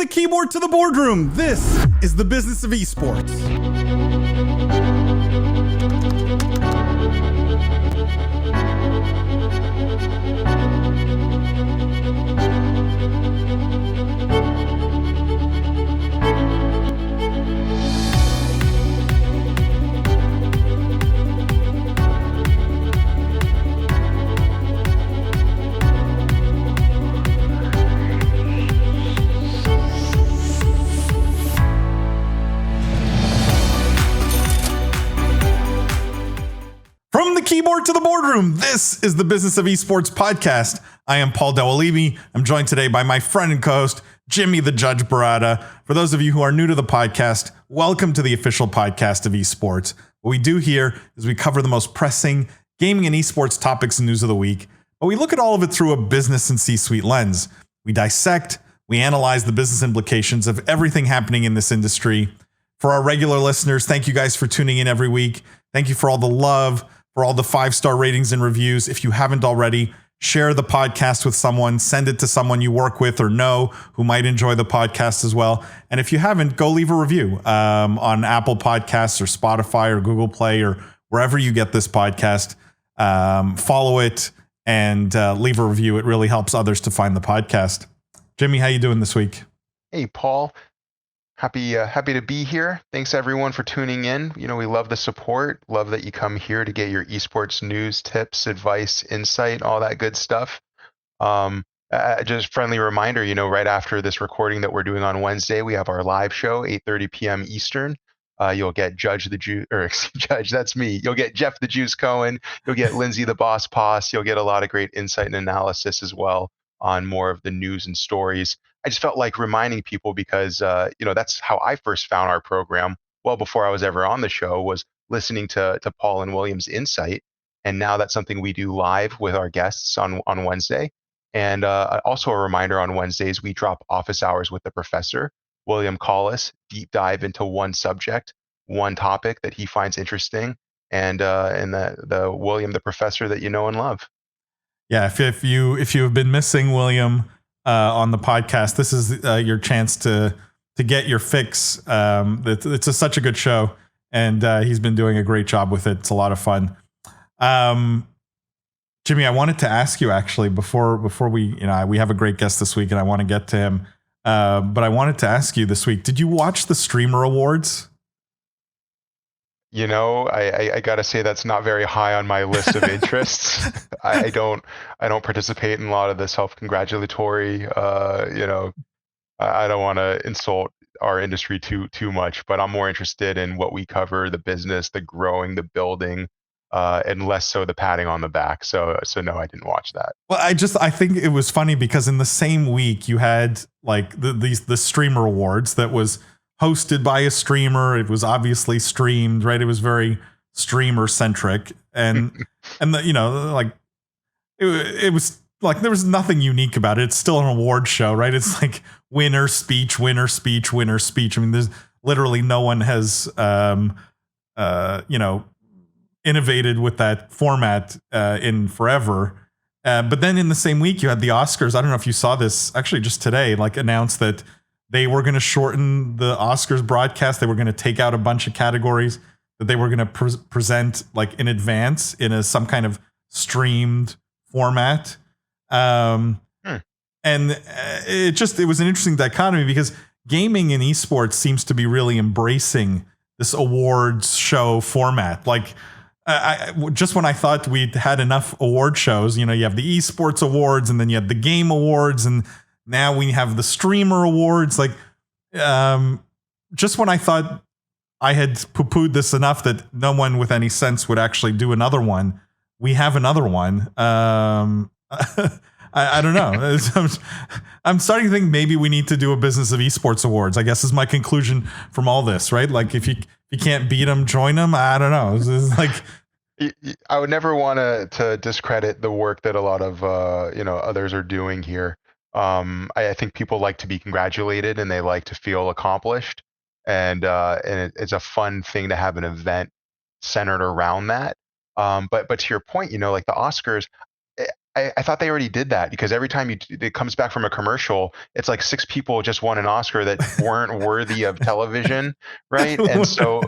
the keyboard to the boardroom, this is the Business of Esports. From the keyboard to the boardroom, this is the Business of Esports Podcast. I am Paul Dawalibi. I'm joined today by my friend and co-host, Jimmy the Judge Baratta. For those of you who are new to the podcast, welcome to the official podcast of esports. What we do here is we cover the most pressing gaming and esports topics and news of the week, but we look at all of it through a business and C-suite lens. We dissect, we analyze the business implications of everything happening in this industry. For our regular listeners, thank you guys for tuning in every week. Thank you for all the love, for all the 5-star ratings and reviews. If you haven't already, share the podcast with someone, send it to someone you work with or know who might enjoy the podcast as well. And if you haven't, go leave a review on Apple Podcasts or Spotify or Google Play or wherever you get this podcast. Follow it and leave a review. It really helps others to find the podcast. Jimmy, how you doing this week? Hey, Paul. Happy to be here. Thanks everyone for tuning in. You know, we love the support. Love that you come here to get your esports news, tips, advice, insight, all that good stuff. Just friendly reminder, you know, right after this recording that we're doing on Wednesday, we have our live show, 8:30 p.m. Eastern. You'll get Judge, that's me. You'll get Jeff the Juice Cohen. You'll get Lindsay the Boss Poss. You'll get a lot of great insight and analysis as well on more of the news and stories. I just felt like reminding people because, that's how I first found our program. Well, before I was ever on the show, was listening to Paul and William's insight. And now that's something we do live with our guests on Wednesday. And also a reminder, on Wednesdays, we drop office hours with the professor, William Collis, deep dive into one subject, one topic that he finds interesting. And the William, the professor that you know and love. Yeah, if you have been missing William on the podcast, this is your chance to get your fix. It's such a good show, and he's been doing a great job with it. It's a lot of fun. Jimmy, I wanted to ask you actually before we have a great guest this week, and I want to get to him. But I wanted to ask you this week: did you watch the Streamer Awards? You know, I gotta say that's not very high on my list of interests. I don't participate in a lot of the self-congratulatory. I don't want to insult our industry too much, but I'm more interested in what we cover: the business, the growing, the building, and less so the patting on the back. So no, I didn't watch that. Well, I think it was funny because in the same week you had like the Streamer Awards that was hosted by a streamer. It was obviously streamed, right? It was very streamer centric, and it was like there was nothing unique about it. It's still an award show, right? It's like winner speech, winner speech, winner speech. I mean, there's literally no one has innovated with that format in forever. But then in the same week you had the Oscars. I don't know if you saw this actually just today, like announced that they were going to shorten the Oscars broadcast. They were going to take out a bunch of categories that they were going to present like in advance in some kind of streamed format. And it was an interesting dichotomy because gaming and esports seems to be really embracing this awards show format. Like just when I thought we'd had enough award shows, you have the esports awards and then you have the game awards, and now we have the streamer awards. Like, just when I thought I had poo-pooed this enough that no one with any sense would actually do another one, we have another one. I don't know. I'm starting to think maybe we need to do a Business of Esports Awards, I guess is my conclusion from all this, right? Like if you can't beat them, join them. I don't know. It's like, I would never want to discredit the work that a lot of others are doing here. I think people like to be congratulated and they like to feel accomplished, and it's a fun thing to have an event centered around that. But to your point, like the Oscars, I thought they already did that, because every time it comes back from a commercial, it's like 6 people just won an Oscar that weren't worthy of television, right? And so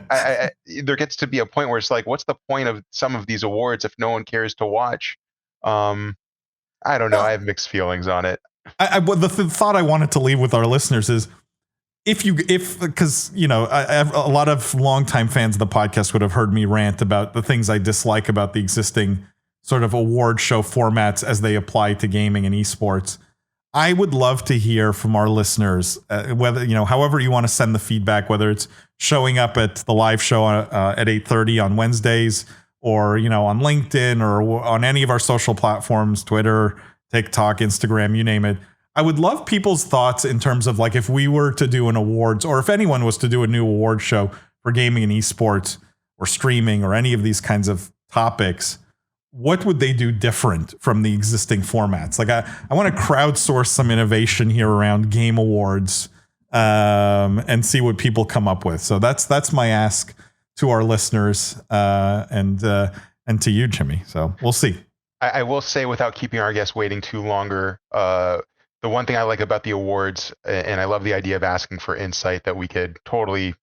there gets to be a point where it's like, what's the point of some of these awards if no one cares to watch? I don't know. I have mixed feelings on it. Well, the thought I wanted to leave with our listeners is, because a lot of longtime fans of the podcast would have heard me rant about the things I dislike about the existing sort of award show formats as they apply to gaming and esports. I would love to hear from our listeners, whether, however you want to send the feedback, whether it's showing up at the live show at 8:30 on Wednesdays, or, on LinkedIn, or on any of our social platforms, Twitter, TikTok, Instagram, you name it. I would love people's thoughts in terms of, like, if we were to do an awards, or if anyone was to do a new award show for gaming and esports or streaming or any of these kinds of topics, what would they do different from the existing formats? Like, I want to crowdsource some innovation here around game awards, and see what people come up with. So that's my ask to our listeners, and to you, Jimmy. So we'll see. I will say, without keeping our guests waiting too longer, the one thing I like about the awards, and I love the idea of asking for insight that we could totally,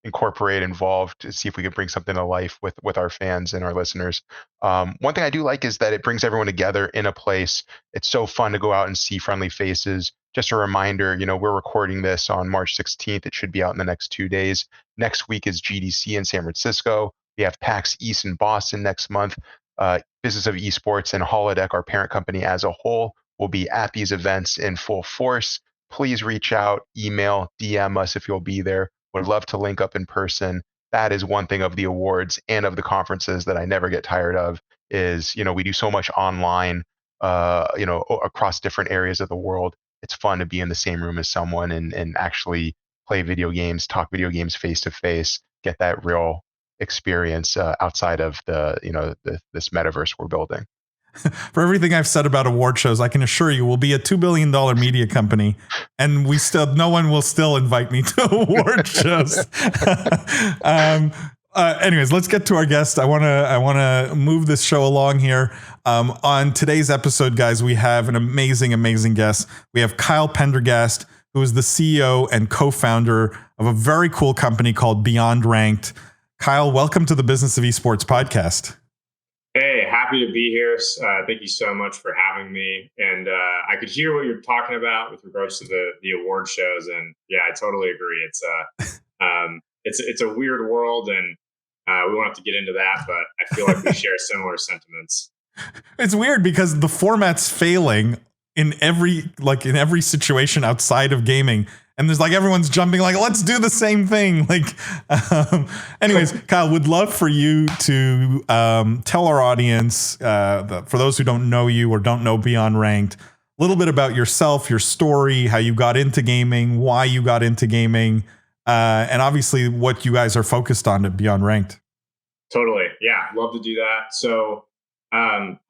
incorporate, involve, to see if we could bring something to life with our fans and our listeners. One thing I do like is that it brings everyone together in a place. It's so fun to go out and see friendly faces. Just a reminder, we're recording this on March 16th. It should be out in the next 2 days. Next week is GDC in San Francisco. We have PAX East in Boston next month. Business of Esports and Holodeck, our parent company as a whole, will be at these events in full force. Please reach out, email, DM us if you'll be there. Would love to link up in person. That is one thing of the awards and of the conferences that I never get tired of, is, we do so much online, across different areas of the world. It's fun to be in the same room as someone and actually play video games, talk video games face to face, get that real experience outside of this metaverse we're building. For everything I've said about award shows, I can assure you we'll be a $2 billion media company, and no one will still invite me to award shows. Anyways, let's get to our guest. I want to move this show along here. On today's episode, guys, we have an amazing guest. We have Kyle Pendergast, who is the CEO and co-founder of a very cool company called BeyondRanked. Kyle, welcome to the Business of Esports Podcast. Hey, happy to be here. Thank you so much for having me. And I could hear what you're talking about with regards to the award shows, and yeah, I totally agree. It's a weird world, and we won't have to get into that, but I feel like we share similar sentiments. It's weird because the format's failing in every situation outside of gaming. And there's everyone's jumping let's do the same thing. Anyways, Kyle, would love for you to tell our audience, for those who don't know you or don't know BeyondRanked, a little bit about yourself, your story, how you got into gaming, why you got into gaming, and obviously what you guys are focused on at BeyondRanked. Totally. Yeah. Love to do that. So,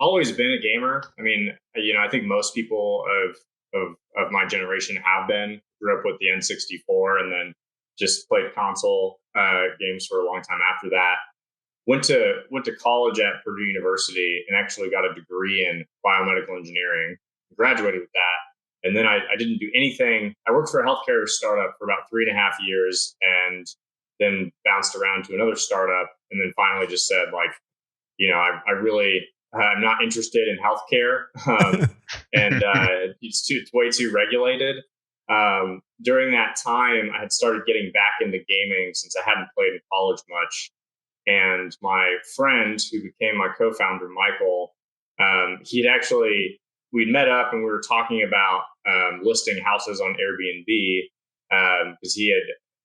always been a gamer. I mean, I think most people of my generation have been. Grew up with the N64 and then just played console games for a long time after that. Went to college at Purdue University and actually got a degree in biomedical engineering. Graduated with that. And then I didn't do anything. I worked for a healthcare startup for about 3.5 years, and then bounced around to another startup, and then finally just said, I'm not interested in healthcare, and it's way too regulated. During that time, I had started getting back into gaming since I hadn't played in college much. And my friend, who became my co-founder, Michael, we'd met up and we were talking about listing houses on Airbnb, because he had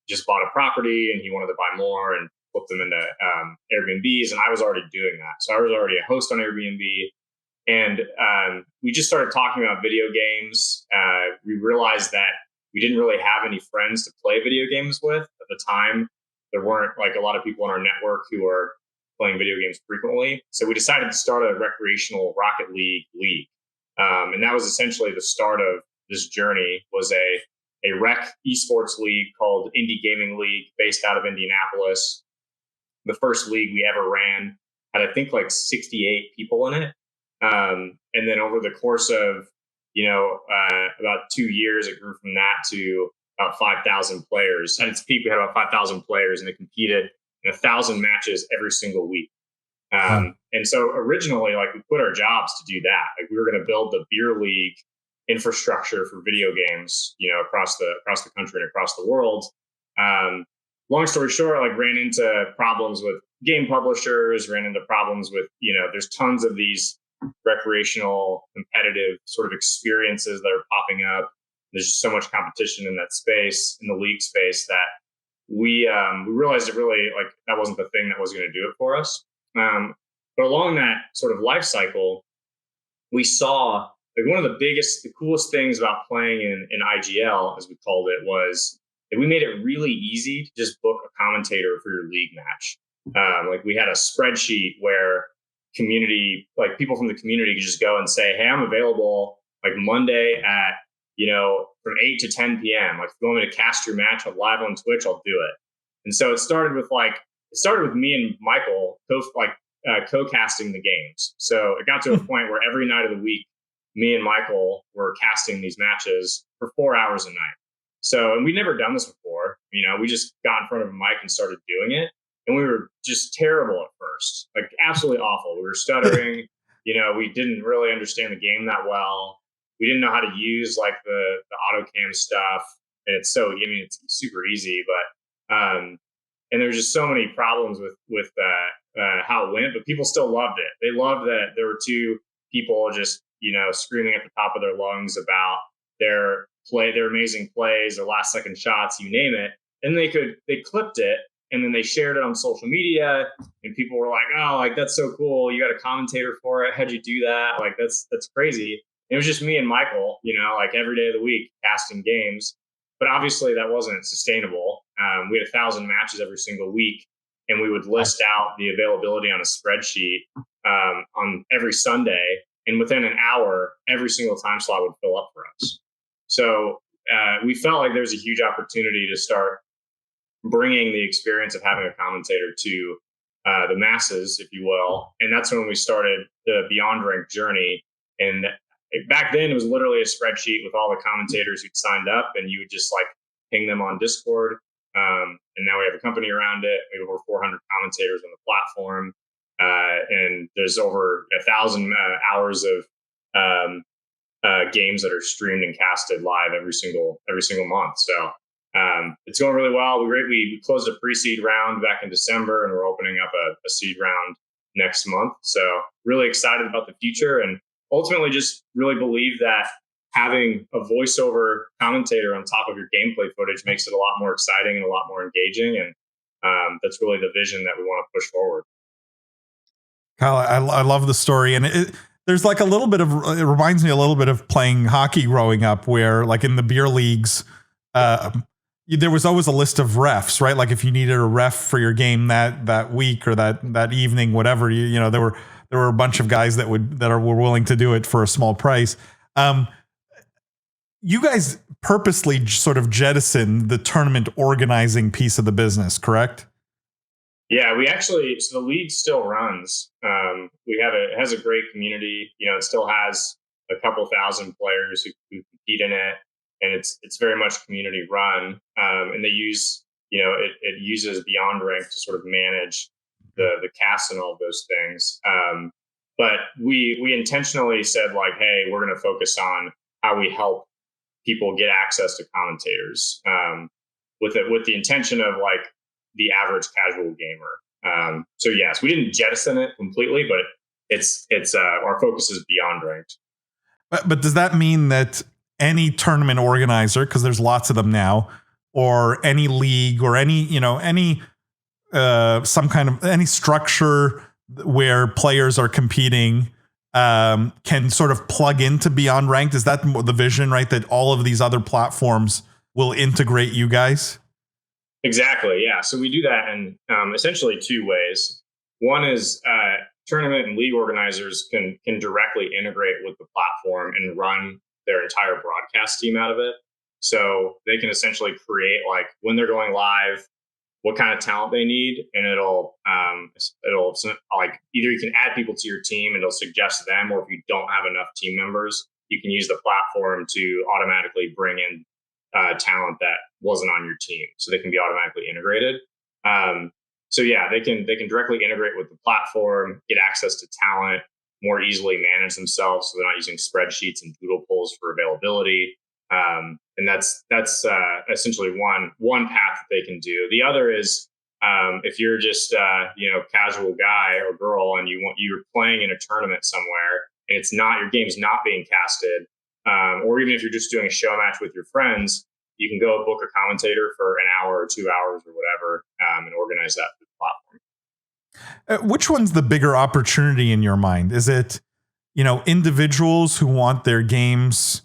just bought a property and he wanted to buy more and flip them into Airbnbs. And I was already doing that. So I was already a host on Airbnb. And we just started talking about video games. We realized that we didn't really have any friends to play video games with at the time. There weren't a lot of people in our network who were playing video games frequently. So we decided to start a recreational Rocket League. And that was essentially the start of this journey. Was a rec esports league called Indy Gaming League, based out of Indianapolis. The first league we ever ran had, I think, 68 people in it. And then over the course of, about 2 years, it grew from that to about 5,000 players. At its peak, we had about 5,000 players, and they competed in 1,000 matches every single week. And so originally, like, we quit our jobs to do that. Like, we were going to build the beer league infrastructure for video games, across the country and across the world. Long story short, like, ran into problems with game publishers, ran into problems with, there's tons of these recreational competitive sort of experiences that are popping up. There's just so much competition in that space, in the league space, that we realized it really, like, that wasn't the thing that was going to do it for us. But along that sort of life cycle, we saw, like, one of the coolest things about playing in IGL, as we called it, was that we made it really easy to just book a commentator for your league match. Like, we had a spreadsheet where people from the community could just go and say, hey, I'm available like Monday at, from 8 to 10 p.m. Like, if you want me to cast your match live on Twitch, I'll do it. And so it started with me and Michael co-casting the games. So it got to a point where every night of the week, me and Michael were casting these matches for 4 hours a night. So, and we'd never done this before. We just got in front of a mic and started doing it. And we were just terrible at first, like, absolutely awful. We were stuttering. We didn't really understand the game that well. We didn't know how to use, like, the auto cam stuff. And it's super easy, but, and there's just so many problems with how it went, but people still loved it. They loved that there were two people just, screaming at the top of their lungs about their amazing plays, their last second shots, you name it. And they clipped it, and then they shared it on social media, and people were like, oh, like, that's so cool. You got a commentator for it. How'd you do that? Like, that's crazy. It was just me and Michael, like, every day of the week casting games. But obviously that wasn't sustainable. We had 1,000 matches every single week, and we would list out the availability on a spreadsheet on every Sunday. And within an hour, every single time slot would fill up for us. So we felt like there's a huge opportunity to start bringing the experience of having a commentator to the masses, if you will. And that's when we started the BeyondRanked journey. And back then, it was literally a spreadsheet with all the commentators who'd signed up, and you would just, like, ping them on Discord. And now we have a company around it. We have over 400 commentators on the platform. And there's over 1,000 hours of games that are streamed and casted live every single month. So it's going really well. We closed a pre-seed round back in December, and we're opening up a seed round next month. So really excited about the future, and ultimately just really believe that having a voiceover commentator on top of your gameplay footage makes it a lot more exciting and a lot more engaging. And that's really the vision that we want to push forward. Kyle, I love the story. And there's like it reminds me a little bit of playing hockey growing up, where, like, in the beer leagues, there was always a list of refs, right? Like, if you needed a ref for your game that week or that evening, whatever, there were a bunch of guys that were willing to do it for a small price. You guys purposely sort of jettisoned the tournament organizing piece of the business, correct? Yeah, so the league still runs. It has a great community. It still has a couple thousand players who compete in it, and it's very much community run. And they use, it uses BeyondRanked to sort of manage the cast and all of those things. But we intentionally said, like, hey, we're going to focus on how we help people get access to commentators, with the intention of, like, the average casual gamer. So yes, we didn't jettison it completely, but it's our focus is BeyondRanked. But does that mean that any tournament organizer, because there's lots of them now, or any league or any some kind of any structure where players are competing can sort of plug into BeyondRanked? Is that the vision, right? That all of these other platforms will integrate you guys? Exactly. Yeah. So we do that in essentially two ways. One is tournament and league organizers can directly integrate with the platform and run their entire broadcast team out of it. So they can essentially create, like, when they're going live, what kind of talent they need, and it'll like either you can add people to your team and it'll suggest them, or if you don't have enough team members, you can use the platform to automatically bring in talent that wasn't on your team, so they can be automatically integrated. So yeah, they can directly integrate with the platform, get access to talent, more easily manage themselves, so they're not using spreadsheets and doodle polls for availability. And that's essentially one path that they can do. The other is if you're just casual guy or girl and you're playing in a tournament somewhere and it's not, your game's not being casted, or even if you're just doing a show match with your friends, you can go book a commentator for an hour or 2 hours or whatever, and organize that through the platform. Which one's the bigger opportunity in your mind? Is it, individuals who want their games,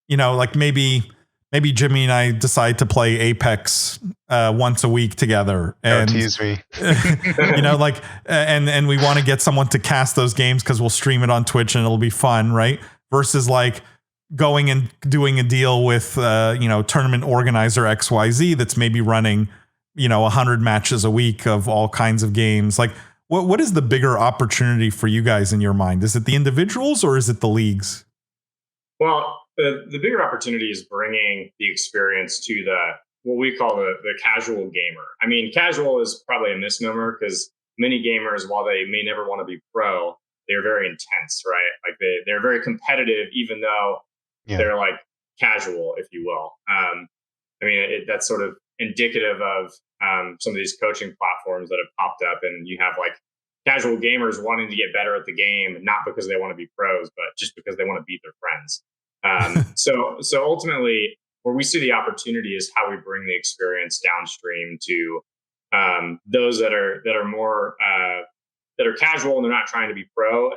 like maybe Jimmy and I decide to play Apex once a week together, and don't tease me. And we want to get someone to cast those games because we'll stream it on Twitch and it'll be fun, right? Versus like going and doing a deal with tournament organizer XYZ that's maybe running 100 matches a week of all kinds of games. Like what is the bigger opportunity for you guys in your mind? Is it the individuals or is it the leagues? Well, the bigger opportunity is bringing the experience to what we call the casual gamer. I mean, casual is probably a misnomer because many gamers, while they may never want to be pro, they're very intense, right? Like they're very competitive, even though they're like casual, if you will. That's sort of indicative of some of these coaching platforms that have popped up, and you have like casual gamers wanting to get better at the game, not because they want to be pros, but just because they want to beat their friends. So ultimately, where we see the opportunity is how we bring the experience downstream to those that are more that are casual and they're not trying to be pro,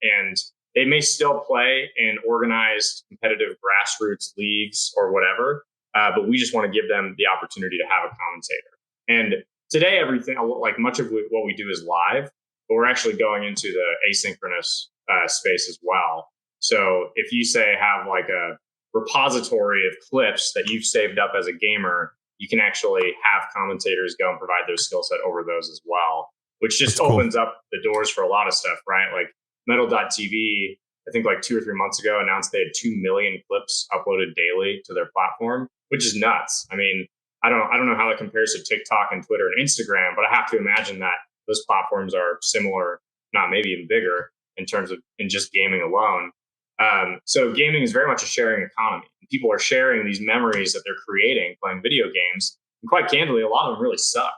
and they may still play in organized competitive grassroots leagues or whatever, but we just want to give them the opportunity to have a commentator. And today, everything, like much of what we do is live, but we're actually going into the asynchronous space as well. So if you have like a repository of clips that you've saved up as a gamer, you can actually have commentators go and provide their skill set over those as well, which just opens up the doors for a lot of stuff, right? Like Metal.tv, I think like 2 or 3 months ago, announced they had 2 million clips uploaded daily to their platform, which is nuts. I mean, I don't know how that compares to TikTok and Twitter and Instagram, but I have to imagine that those platforms are similar, not maybe even bigger in just gaming alone. So gaming is very much a sharing economy. People are sharing these memories that they're creating playing video games. And quite candidly, a lot of them really suck.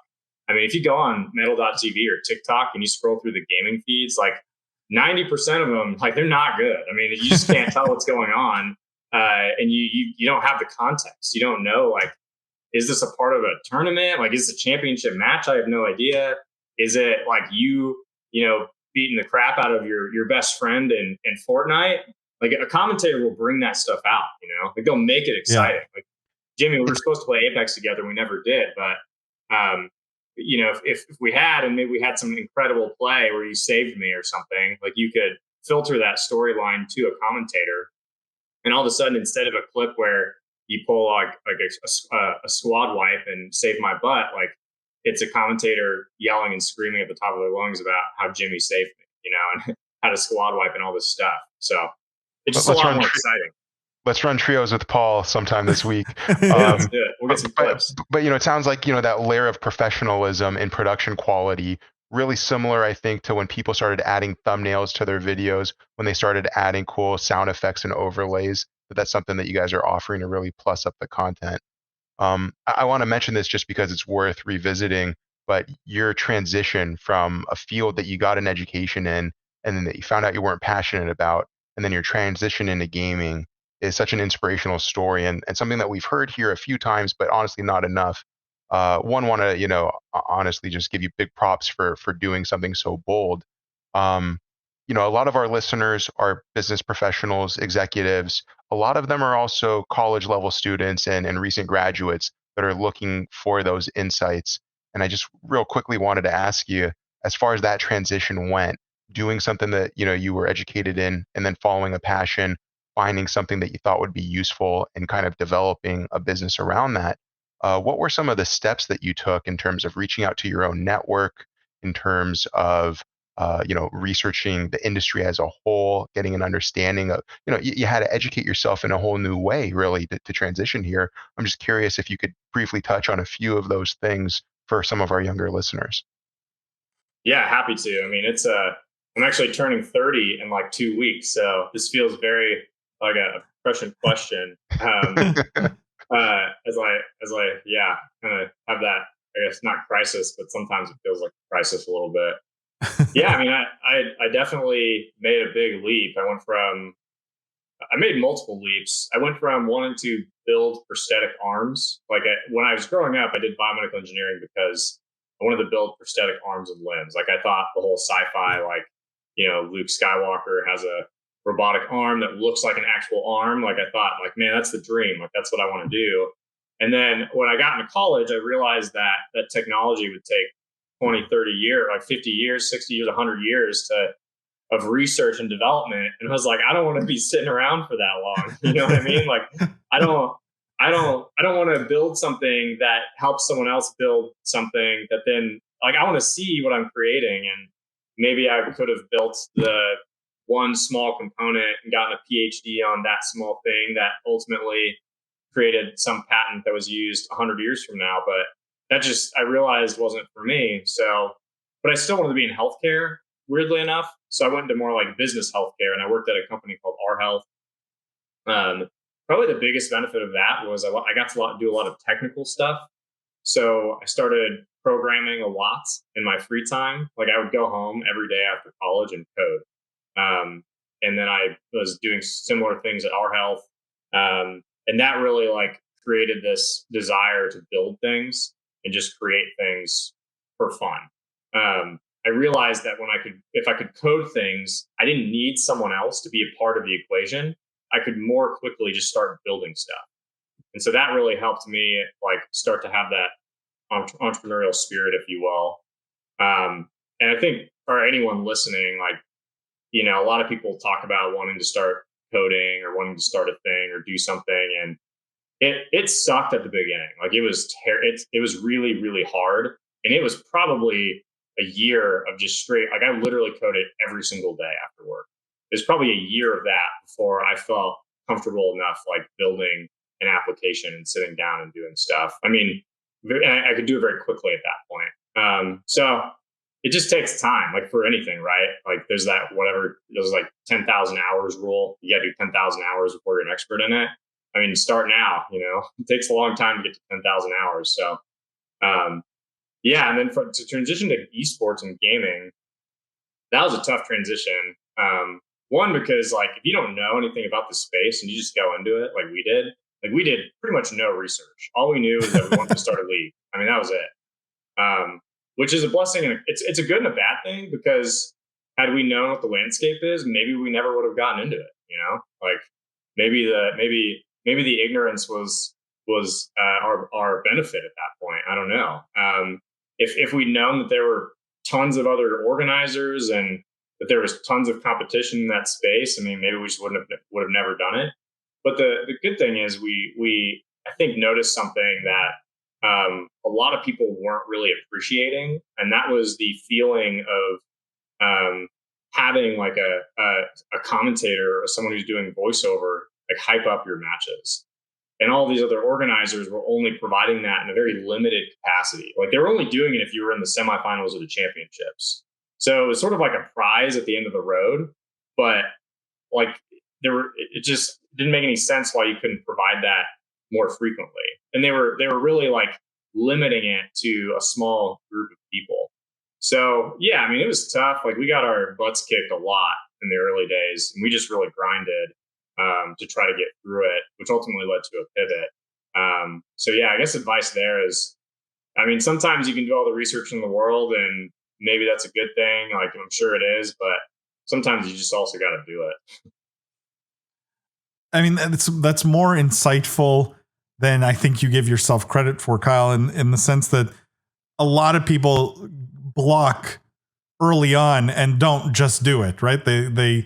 I mean, if you go on Metal.tv or TikTok and you scroll through the gaming feeds, like 90% of them, like they're not good. I mean, you just can't tell what's going on. And you don't have the context. You don't know, like, is this a part of a tournament? Like, is this a championship match? I have no idea. Is it like beating the crap out of your best friend in Fortnite? Like a commentator will bring that stuff out, like they'll make it exciting. Yeah. Like Jimmy, we were supposed to play Apex together. We never did. But, if we had, and maybe we had some incredible play where you saved me or something, like you could filter that storyline to a commentator. And all of a sudden, instead of a clip where you pull like a squad wipe and save my butt, like it's a commentator yelling and screaming at the top of their lungs about how Jimmy saved me, and how to squad wipe and all this stuff. So it's just a lot more exciting. Let's run trios with Paul sometime this week. Let's do it. We'll get some clips. But it sounds like that layer of professionalism and production quality, really similar, I think, to when people started adding thumbnails to their videos, when they started adding cool sound effects and overlays. That's something that you guys are offering to really plus up the content. I want to mention this just because it's worth revisiting, but your transition from a field that you got an education in and then that you found out you weren't passionate about, and then your transition into gaming is such an inspirational story and something that we've heard here a few times, but honestly not enough. Want to, honestly just give you big props for doing something so bold. A lot of our listeners are business professionals, executives. A lot of them are also college level students and recent graduates that are looking for those insights. And I just real quickly wanted to ask you, as far as that transition went, doing something that, you were educated in and then following a passion, finding something that you thought would be useful and kind of developing a business around that. what were some of the steps that you took in terms of reaching out to your own network, in terms of researching the industry as a whole, getting an understanding of, you had to educate yourself in a whole new way, really, to transition here. I'm just curious if you could briefly touch on a few of those things for some of our younger listeners. Yeah, happy to. I mean, I'm actually turning 30 in like 2 weeks, so this feels very like a prescient question. As I kind of have that, I guess, not crisis, but sometimes it feels like a crisis a little bit. Yeah, I mean, I definitely made a big leap. I made multiple leaps. I went from wanting to build prosthetic arms. When I was growing up, I did biomedical engineering because I wanted to build prosthetic arms and limbs. Like, I thought the whole sci-fi, Luke Skywalker has a robotic arm that looks like an actual arm. Like, I thought, man, that's the dream. Like, that's what I want to do. And then when I got into college, I realized that technology would take 20, 30 years, 50 years, 60 years, 100 years of research and development. And I was like, I don't want to be sitting around for that long. You know what I mean? Like, I don't want to build something that helps someone else build something that then, I want to see what I'm creating. And maybe I could have built the one small component and gotten a PhD on that small thing that ultimately created some patent that was used 100 years from now. But that I realized wasn't for me. So, but I still wanted to be in healthcare, weirdly enough. So I went into more like business healthcare, and I worked at a company called Our Health. Probably the biggest benefit of that was I got to do a lot of technical stuff. So I started programming a lot in my free time. Like, I would go home every day after college and code. And then I was doing similar things at Our Health. And that really created this desire to build things and just create things for fun. I realized that if I could code things, I didn't need someone else to be a part of the equation. I could more quickly just start building stuff. And so that really helped me start to have that entrepreneurial spirit, if you will. And I think for anyone listening, a lot of people talk about wanting to start coding or wanting to start a thing or do something. And it sucked at the beginning. It was really, really hard. And it was probably a year of just straight, I literally coded every single day after work. It was probably a year of that before I felt comfortable enough building an application and sitting down and doing stuff. I mean, I could do it very quickly at that point. So it just takes time, for anything, right? There's 10,000 hours rule. You got to do 10,000 hours before you're an expert in it. I mean, start now, it takes a long time to get to 10,000 hours. So, and then to transition to esports and gaming, that was a tough transition. One, because if you don't know anything about the space and you just go into it we did pretty much no research. All we knew is that we wanted to start a league. I mean, that was it. Which is a blessing, and it's a good and a bad thing, because had we known what the landscape is, maybe we never would have gotten into it. Maybe the ignorance was our benefit at that point. I don't know. If we'd known that there were tons of other organizers and that there was tons of competition in that space, I mean, maybe we just would have never done it. But the good thing is we I think noticed something that a lot of people weren't really appreciating, and that was the feeling of having a commentator or someone who's doing voiceover hype up your matches. And all these other organizers were only providing that in a very limited capacity. They were only doing it if you were in the semifinals or the championships. So it was sort of like a prize at the end of the road, but it just didn't make any sense why you couldn't provide that more frequently. And they were really limiting it to a small group of people. So yeah, I mean, it was tough. We got our butts kicked a lot in the early days, and we just really grinded to try to get through it, which ultimately led to a pivot. So yeah, I guess advice there is, I mean, sometimes you can do all the research in the world, and maybe that's a good thing. I'm sure it is, but sometimes you just also got to do it. I mean, that's more insightful than I think you give yourself credit for, Kyle, in the sense that a lot of people block early on and don't just do it, right? They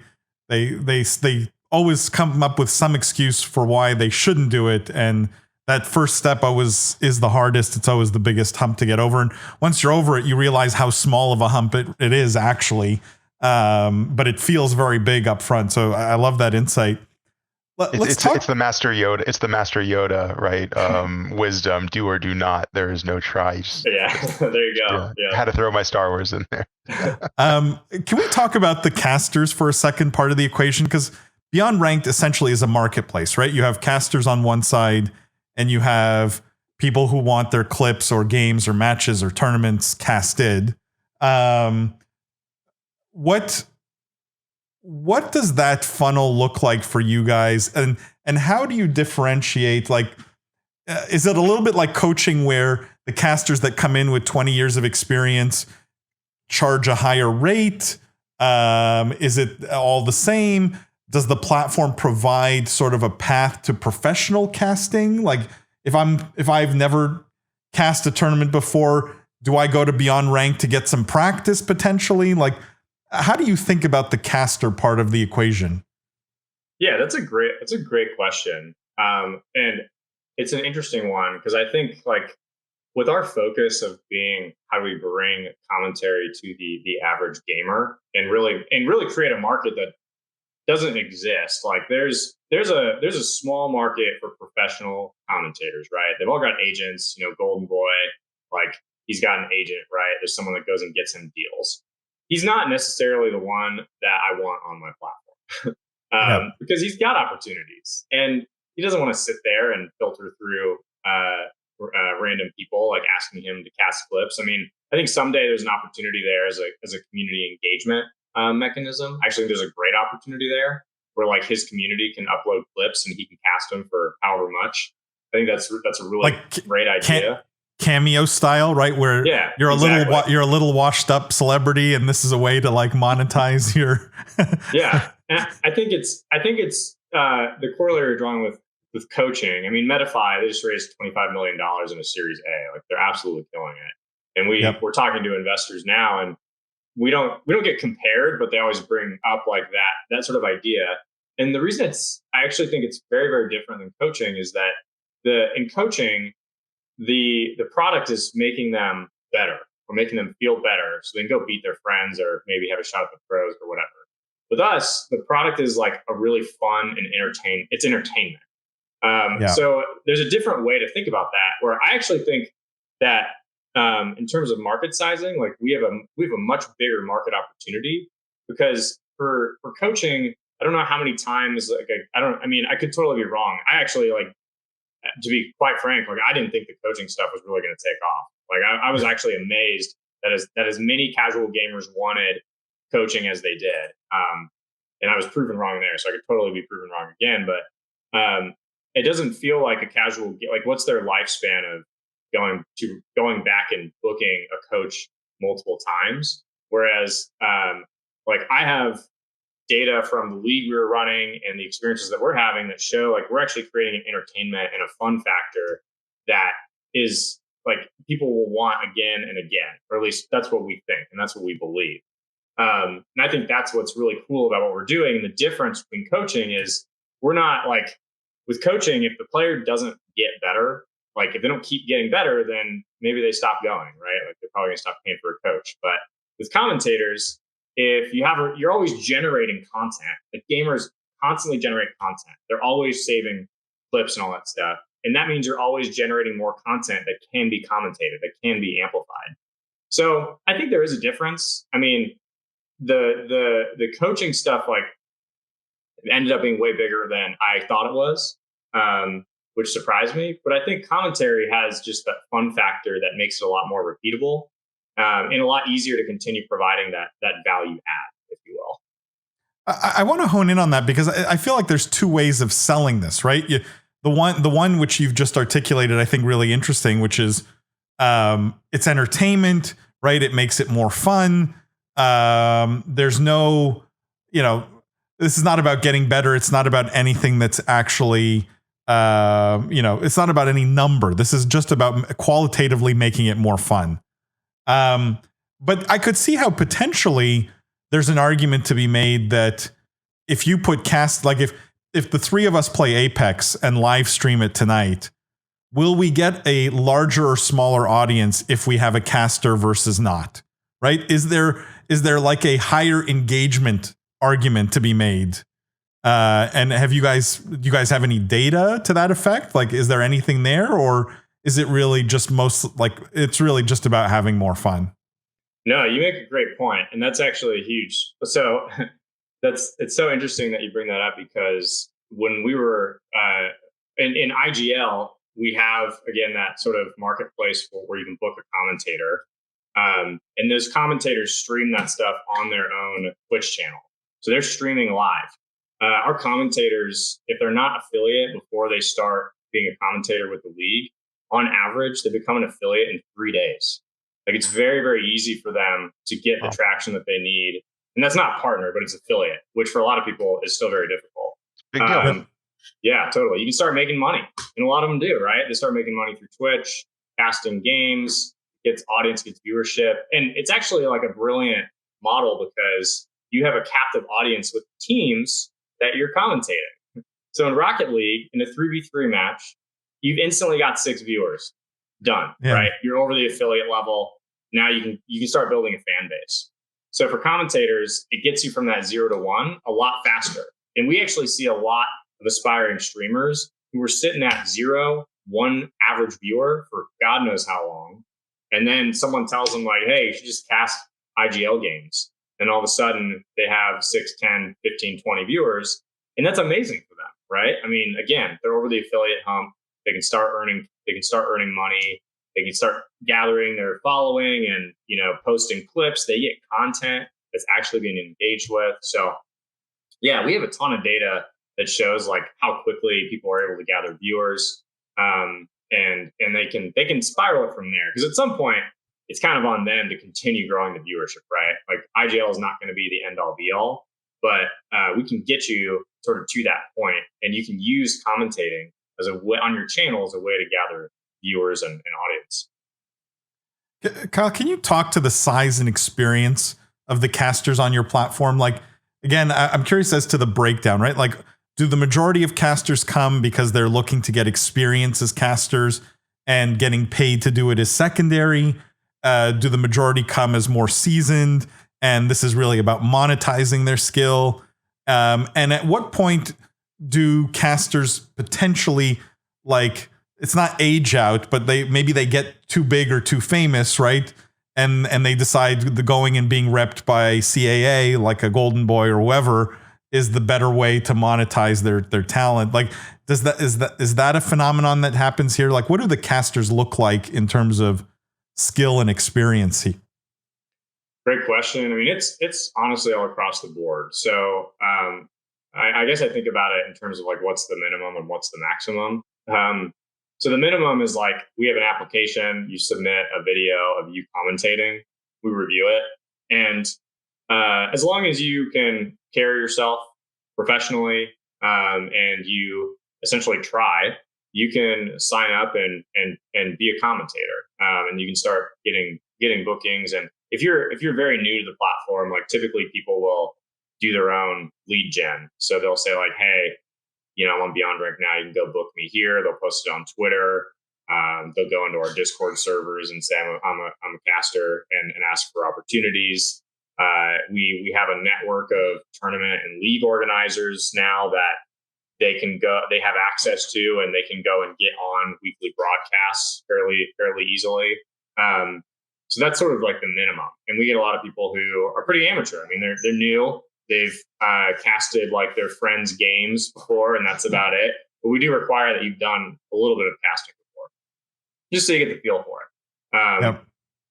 always come up with some excuse for why they shouldn't do it, and that first step is the hardest. It's always the biggest hump to get over. And once you're over it, you realize how small of a hump it is actually. But it feels very big up front. So I love that insight. It's the Master Yoda. It's the Master Yoda, right? Wisdom: do or do not. There is no try. Yeah, there you go. I had to throw my Star Wars in there. Can we talk about the casters for a second, part of the equation? Because BeyondRanked essentially is a marketplace, right? You have casters on one side, and you have people who want their clips or games or matches or tournaments casted. What does that funnel look like for you guys? And how do you differentiate? Like, is it a little bit like coaching where the casters that come in with 20 years of experience charge a higher rate? Is it all the same? Does the platform provide sort of a path to professional casting? Like if I've never cast a tournament before, do I go to BeyondRanked to get some practice potentially? Like, how do you think about the caster part of the equation? Yeah, that's a great question. And it's an interesting one because I think like with our focus of being how do we bring commentary to the average gamer and really create a market that doesn't exist. Like there's a small market for professional commentators, right? They've all got agents, Golden Boy, like he's got an agent, right? There's someone that goes and gets him deals. He's not necessarily the one that I want on my platform because he's got opportunities and he doesn't want to sit there and filter through random people like asking him to cast clips. I mean, I think someday there's an opportunity there as a community engagement mechanism. Actually, there's a great opportunity there where like his community can upload clips and he can cast them for however much. I think that's a really great idea. Cameo style, right? Where you're a little washed up celebrity, and this is a way to like monetize your. Yeah, and I think it's the corollary you're drawing with coaching. I mean, Medify, they just raised $25 million in a Series A. Like they're absolutely killing it, and we're talking to investors now, and we don't get compared, but they always bring up like that sort of idea. And the reason I actually think it's very, very different than coaching is that in coaching. The product is making them better or making them feel better so they can go beat their friends or maybe have a shot at the pros or whatever. With us, the product is like a really fun and it's entertainment. So there's a different way to think about that where I actually think that in terms of market sizing, like we have a much bigger market opportunity because for coaching, I don't know how many times I could totally be wrong. I actually to be quite frank, like I didn't think the coaching stuff was really going to take off. Like I was actually amazed that as many casual gamers wanted coaching as they did. And I was proven wrong there. So I could totally be proven wrong again, but it doesn't feel like a casual, like what's their lifespan of going back and booking a coach multiple times. Whereas like I have data from the league we were running and the experiences that we're having that show like we're actually creating an entertainment and a fun factor that is like people will want again and again, or at least that's what we think and that's what we believe. And I think that's what's really cool about what we're doing. And the difference between coaching is we're not like with coaching, if the player doesn't get better, like if they don't keep getting better, then maybe they stop going, right? Like they're probably gonna stop paying for a coach. But with commentators, if you're always generating content, like gamers constantly generate content. They're always saving clips and all that stuff. And that means you're always generating more content that can be commentated, that can be amplified. So I think there is a difference. I mean, the coaching stuff, like it ended up being way bigger than I thought it was, which surprised me. But I think commentary has just that fun factor that makes it a lot more repeatable. And a lot easier to continue providing that value add, if you will. I want to hone in on that because I feel like there's two ways of selling this, right? The one which you've just articulated, I think really interesting, which is it's entertainment, right? It makes it more fun. There's no, this is not about getting better. It's not about anything that's actually, it's not about any number. This is just about qualitatively making it more fun. But I could see how potentially there's an argument to be made that if you put if the three of us play Apex and live stream it tonight, will we get a larger or smaller audience if we have a caster versus not? Right? Is there like a higher engagement argument to be made? And do you guys have any data to that effect? Like, is there anything there, or is it really just it's really just about having more fun? No, you make a great point, and that's actually huge. So it's so interesting that you bring that up, because when we were in IGL, we have, again, that sort of marketplace where you can book a commentator, and those commentators stream that stuff on their own Twitch channel, so they're streaming live. Our commentators, if they're not affiliate before they start being a commentator with the league, on average, they become an affiliate in 3 days. Like, it's very, very easy for them to get the traction that they need. And that's not partner, but it's affiliate, which for a lot of people is still very difficult. Big deal. Yeah, totally. You can start making money. And a lot of them do, right? They start making money through Twitch, casting games, gets audience, gets viewership. And it's actually like a brilliant model, because you have a captive audience with teams that you're commentating. So in Rocket League, in a 3v3 match, you've instantly got 6 viewers. Done, right? You're over the affiliate level. Now you can start building a fan base. So for commentators, it gets you from that 0 to 1 a lot faster. And we actually see a lot of aspiring streamers who are sitting at 0, 1 average viewer for God knows how long. And then someone tells them, like, hey, you should just cast IGL games. And all of a sudden they have 6, 10, 15, 20 viewers. And that's amazing for them, right? I mean, again, they're over the affiliate hump. They can start earning money. They can start gathering their following and, posting clips. They get content that's actually being engaged with. So yeah, we have a ton of data that shows like how quickly people are able to gather viewers. And they can spiral it from there. Because at some point it's kind of on them to continue growing the viewership, right? Like, IGL is not going to be the end all be all, but we can get you sort of to that point, and you can use commentating as a way on your channel as a way to gather viewers and audience. Kyle, can you talk to the size and experience of the casters on your platform? Like, again, I'm curious as to the breakdown, right? Like, do the majority of casters come because they're looking to get experience as casters and getting paid to do it as secondary? Do the majority come as more seasoned, and this is really about monetizing their skill? And at what point do casters potentially, like, it's not age out, but maybe they get too big or too famous, right? And they decide the going and being repped by CAA, like a Golden Boy or whoever, is the better way to monetize their talent. Like, is that a phenomenon that happens here? Like, what do the casters look like in terms of skill and experience? Great question. I mean, it's honestly all across the board. So I guess I think about it in terms of like, what's the minimum and what's the maximum. So the minimum is like, we have an application, you submit a video of you commentating, we review it. And as long as you can carry yourself professionally and you essentially try, you can sign up and be a commentator, and you can start getting bookings. And if you're very new to the platform, like, typically people will do their own lead gen. So they'll say like, hey, I'm on BeyondRanked now, you can go book me here. They'll post it on Twitter. They'll go into our Discord servers and say I'm a caster and ask for opportunities. We have a network of tournament and league organizers now that they have access to, and they can go and get on weekly broadcasts fairly easily. So that's sort of like the minimum. And we get a lot of people who are pretty amateur. I mean, they're new. They've casted like their friends' games before, and that's about it. But we do require that you've done a little bit of casting before, just so you get the feel for it. Yep.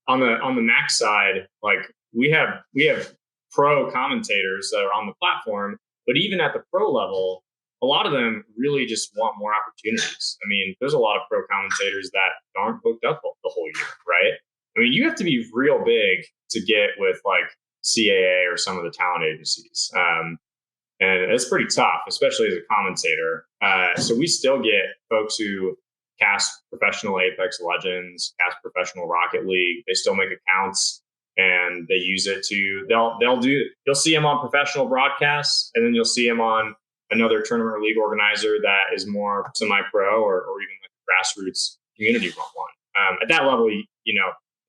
On the max side, like, we have pro commentators that are on the platform, but even at the pro level, a lot of them really just want more opportunities. I mean, there's a lot of pro commentators that aren't booked up the whole year, right? I mean, you have to be real big to get with like CAA or some of the talent agencies. And it's pretty tough, especially as a commentator. So we still get folks who cast professional Apex Legends, cast professional Rocket League. They still make accounts and they use it to, you'll see them on professional broadcasts, and then you'll see them on another tournament or league organizer that is more semi-pro or even like a grassroots community one. At that level,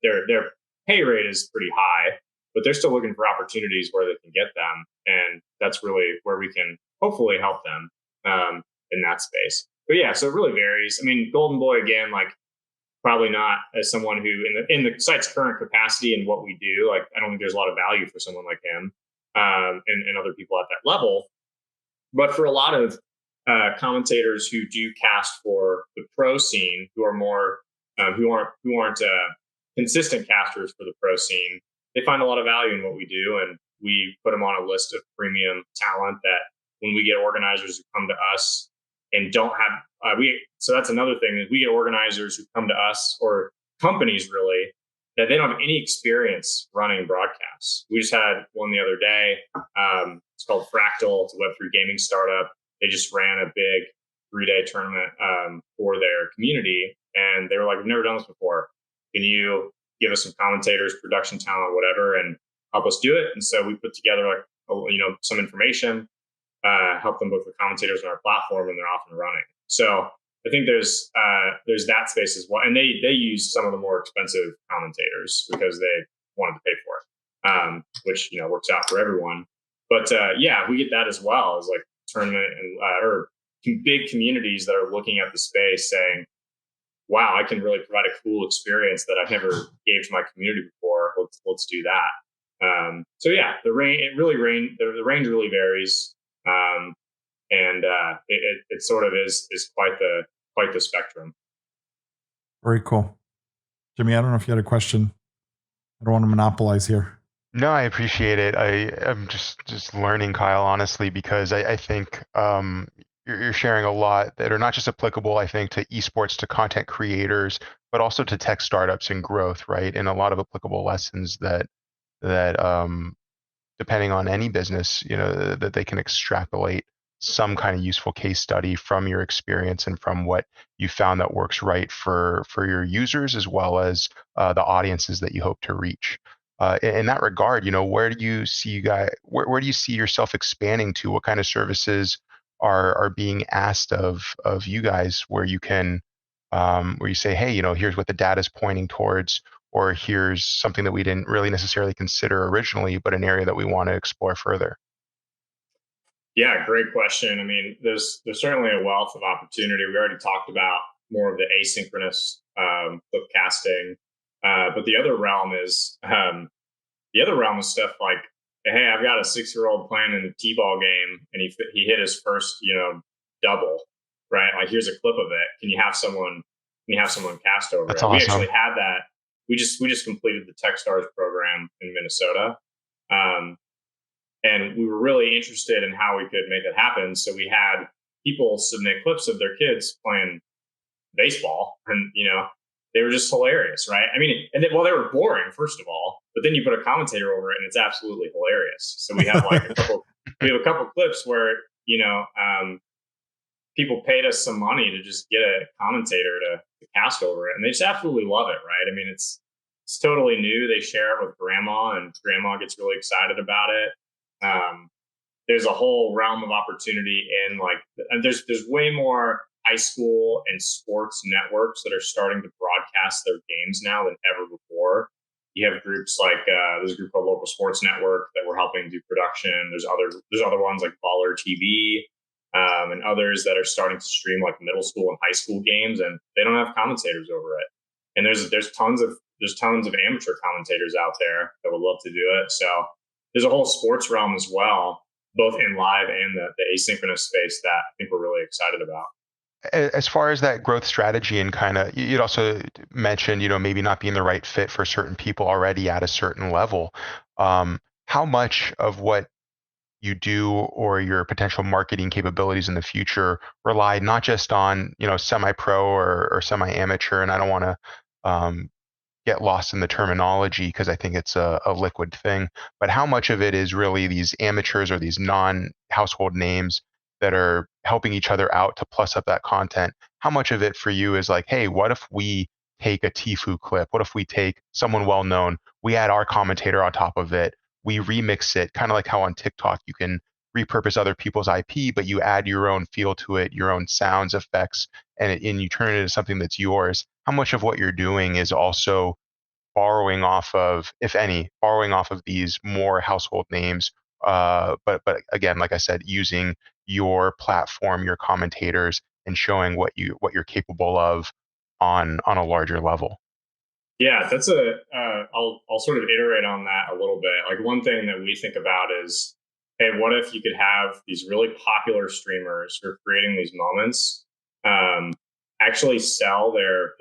their pay rate is pretty high, but they're still looking for opportunities where they can get them. And that's really where we can hopefully help them in that space. But yeah, so it really varies. I mean, Golden Boy, again, like probably not as someone who in the site's current capacity and what we do, like I don't think there's a lot of value for someone like him and other people at that level. But for a lot of commentators who do cast for the pro scene, who are more who aren't consistent casters for the pro scene, they find a lot of value in what we do, and we put them on a list of premium talent that when we get organizers who come to us and don't have so that's another thing is we get organizers who come to us, or companies really, that they don't have any experience running broadcasts. We just had one the other day. It's called Fractal. It's a Web3 gaming startup. They just ran a big 3-day tournament for their community, and they were like, "We've never done this before. Can you give us some commentators, production talent, whatever, and help us do it?" And so we put together some information, help them book the commentators on our platform, and they're off and running. So I think there's that space as well, and they use some of the more expensive commentators because they wanted to pay for it, which works out for everyone. But yeah, we get that as well as like tournament and or big communities that are looking at the space saying, "Wow, I can really provide a cool experience that I've never gave to my community before. Let's do that." So yeah, the range really varies, and it sort of is quite the spectrum. Very cool. Jimmy, I don't know if you had a question. I don't want to monopolize here. No, I appreciate it. I'm just learning, Kyle, honestly, because I think you're sharing a lot that are not just applicable, I think, to esports, to content creators, but also to tech startups and growth, right? And a lot of applicable lessons that depending on any business, that they can extrapolate some kind of useful case study from your experience and from what you found that works right for your users, as well as the audiences that you hope to reach. In that regard, where do you see where do you see yourself expanding to? What kind of services are being asked of you guys, where you can where you say, hey, here's what the data is pointing towards, or here's something that we didn't really necessarily consider originally, but an area that we want to explore further? Yeah, great question. I mean, there's certainly a wealth of opportunity. We already talked about more of the asynchronous clip casting, but the other realm is stuff like, hey, I've got a 6-year-old playing in a t-ball game, and he hit his first double, right? Like, here's a clip of it. Can you have someone cast over That's it? awesome. We actually had that. We just completed the TechStars program in Minnesota. And we were really interested in how we could make it happen. So we had people submit clips of their kids playing baseball, and they were just hilarious, right? I mean, they were boring, first of all, but then you put a commentator over it, and it's absolutely hilarious. So we have like a couple clips where people paid us some money to just get a commentator to cast over it, and they just absolutely love it, right? I mean, it's totally new. They share it with grandma, and grandma gets really excited about it. There's a whole realm of opportunity and there's way more high school and sports networks that are starting to broadcast their games now than ever before. You have groups like there's a group called Local Sports Network that we're helping do production. There's other ones like Baller TV and others that are starting to stream like middle school and high school games, and they don't have commentators over it. And there's tons of amateur commentators out there that would love to do it. So there's a whole sports realm as well, both in live and the asynchronous space, that I think we're really excited about. As far as that growth strategy, and kind of, you'd also mentioned, maybe not being the right fit for certain people already at a certain level. How much of what you do or your potential marketing capabilities in the future rely not just on, semi-pro or semi-amateur, and I don't want to get lost in the terminology because I think it's a liquid thing, but how much of it is really these amateurs or these non-household names that are helping each other out to plus up that content? How much of it for you is like, hey, what if we take a Tfue clip? What if we take someone well known, we add our commentator on top of it, we remix it, kind of like how on TikTok you can repurpose other people's IP, but you add your own feel to it, your own sounds, effects, and you turn it into something that's yours. How much of what you're doing is also borrowing off of, if any, borrowing off of these more household names, but again, like I said, using your platform, your commentators, and showing what you're capable of on a larger level. Yeah, that's I'll sort of iterate on that a little bit. Like, one thing that we think about is, hey, what if you could have these really popular streamers who are creating these moments, actually sell their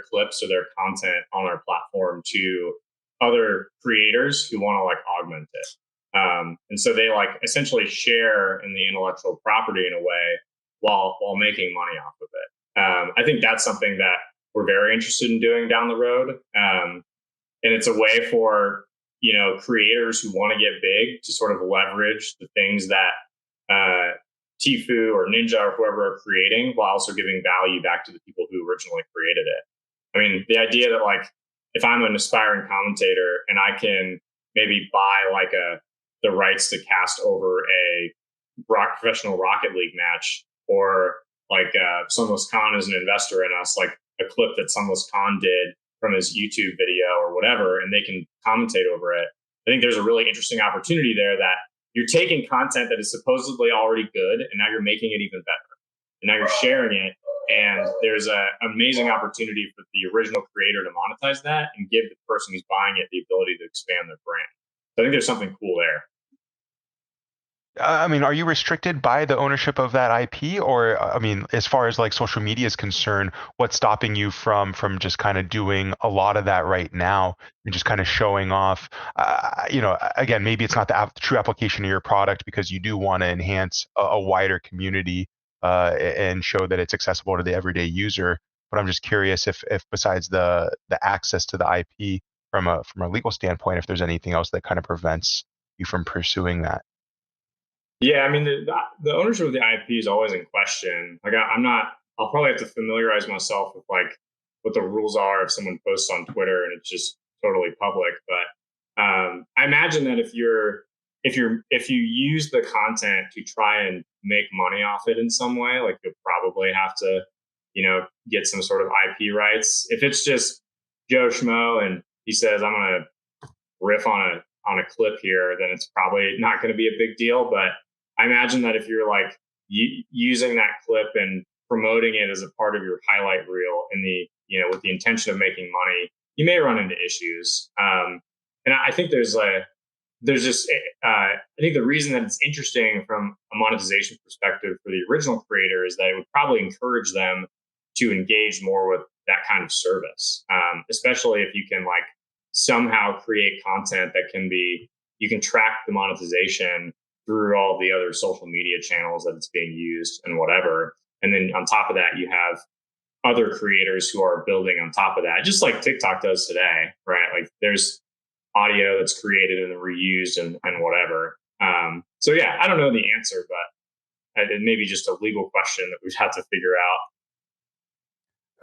clips or their content on our platform to other creators who want to like augment it. And so they like essentially share in the intellectual property in a way while making money off of it. I think that's something that we're very interested in doing down the road. And it's a way for, creators who want to get big to sort of leverage the things that Tfue or Ninja or whoever are creating, while also giving value back to the people who originally created it. I mean, the idea that like, if I'm an aspiring commentator and I can maybe buy like the rights to cast over a professional Rocket League match, or like Sunless Khan is an investor in us, like a clip that Sunless Khan did from his YouTube video or whatever, and they can commentate over it. I think there's a really interesting opportunity there that you're taking content that is supposedly already good, and now you're making it even better. And now you're sharing it, and there's an amazing opportunity for the original creator to monetize that and give the person who's buying it the ability to expand their brand. So I think there's something cool there. I mean, are you restricted by the ownership of that IP, or I mean, as far as like social media is concerned, what's stopping you from just kind of doing a lot of that right now and just kind of showing off? Again, maybe it's not the true application of your product because you do want to enhance a wider community and show that it's accessible to the everyday user. But I'm just curious if besides the access to the IP from a legal standpoint, if there's anything else that kind of prevents you from pursuing that. Yeah, I mean, the ownership of the IP is always in question. Like, I'll probably have to familiarize myself with like what the rules are if someone posts on Twitter and it's just totally public. But I imagine that if you use the content to try and make money off it in some way, like you'll probably have to, get some sort of IP rights. If it's just Joe Schmo and he says, I'm going to riff on a clip here, then it's probably not going to be a big deal. But I imagine that if you're like using that clip and promoting it as a part of your highlight reel in with the intention of making money, you may run into issues. And I think I think the reason that it's interesting from a monetization perspective for the original creator is that it would probably encourage them to engage more with that kind of service, especially if you can like somehow create content that you can track the monetization through all the other social media channels that it's being used and whatever. And then on top of that, you have other creators who are building on top of that, just like TikTok does today, right? Like there's audio that's created and reused and whatever. So yeah, I don't know the answer, but it may be just a legal question that we'd have to figure